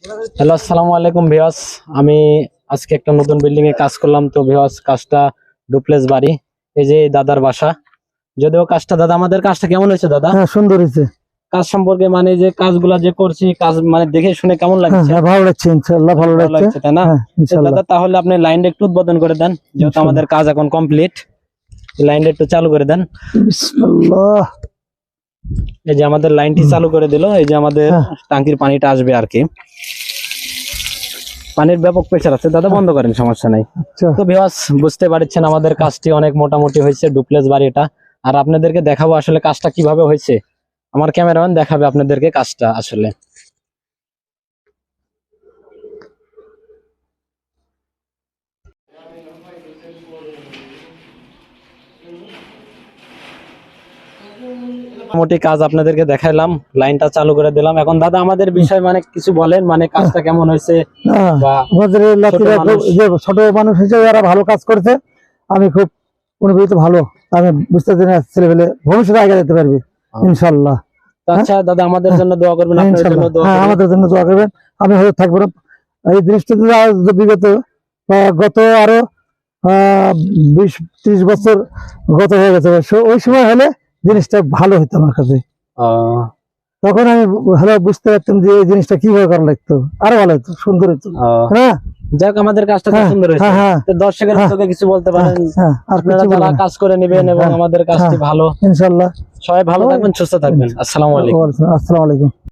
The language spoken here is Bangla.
হ্যালো, আসসালামু আলাইকুম ভিউয়ার্স। আমি আজকে একটা নতুন বিল্ডিং এ কাজ করলাম। তো ভিউয়ার্স, কাজটা ডুপ্লেক্স বাড়ি। এই যে দাদার বাসা। যদিও কাজটা দাদা, আমাদের কাজটা কেমন হয়েছে দাদা? হ্যাঁ, সুন্দর হয়েছে। কাজ সম্পর্কে মানে যে কাজগুলা যে করছি, কাজ মানে দেখে শুনে কেমন হ্যাঁ, লাগছে? হ্যাঁ, ভালো লাগছে, ইনশাআল্লাহ ভালো ভালো লাগছে। লাগছে, তাই না? হ্যাঁ, তো ইনশাআল্লাহ। দাদা, তাহলে আপনি লাইনটা একটু উদ্বোধন করে দেন, যেহেতু ইনশাআল্লাহ। আমাদের কাজ এখন কমপ্লিট। লাইনটা একটু চালু করে দেন। বিসমিল্লাহ। এই যে আমাদের লাইনটি চালু করে দিল। এই যে আমাদের হ্যাঁ। টাঙ্কির পানিটা আসবে আর কি। পানির ব্যাপক প্রেসার আছে দাদা, বন্ধ করেন, সমস্যা নাই। আচ্ছা, তো ভিউয়ার্স, বুঝতে পারছেন আমাদের কাজটি অনেক মোটামুটি হয়েছে, ডুপ্লেক্স বাড়িটা। আর আপনাদেরকে দেখাবো আসলে কাজটা কিভাবে হয়েছে। আমার ক্যামেরাম্যান দেখাবে আপনাদেরকে কাজটা আসলে। মোটামুটি কাজ আপনাদেরকে দেখাইলাম, লাইনটা চালু করে দিলাম। এখন দাদা আমাদের বিষয় মানে কিছু বলেন, মানে কাজটা কেমন হয়েছে? হ্যাঁ, বা আমাদের এই লাতিরা ছোট মানুষ। যে ছোট মানুষ হিসেবে যারা ভালো কাজ করছে, আমি খুব অনুভূত ভালো। আমি বুঝতে পারি না, ছেলেপেলে ভবিষ্যতে আগে যেতে পারবে ইনশাআল্লাহ। তো আচ্ছা দাদা, আমাদের জন্য দোয়া করবেন, হ্যাঁ, আপনাদের জন্য ইনশাআল্লাহ। দোয়া হ্যাঁ, করবেন। আমাদের জন্য দোয়া করবেন। আমি হয়তো থাকবো না। এই জিনিসটা যদি বিগত গত আরো 20-30 বছর গত হয়ে গেছে, ওই সময় হলে জিনিসটা ভালো হতো আমার কাছে। আহ, তখন আমি ভালো বুঝতে পারতাম যে এই জিনিসটা কিভাবে করা লাগতো, আরো ভালো হতো, সুন্দর হতো। আহ, হ্যাঁ, যাক, আমাদের কাজটা খুব হ্যাঁ, সুন্দর হয়েছে। হ্যাঁ, হ্যাঁ, তো দর্শকের হ্যাঁ, চোখে কিছু বলতে হ্যাঁ, পারেন? হ্যাঁ, আর আপনারা কিছু যারা বলবো না। কাজ করে নেবেন এবং হ্যাঁ, আমাদের কাজটি হ্যাঁ, ভালো। ইনশাআল্লাহ। সবাই ভালো থাকবেন, সুস্থ থাকবেন। আসসালামু আলাইকুম। আসসালামু আলাইকুম।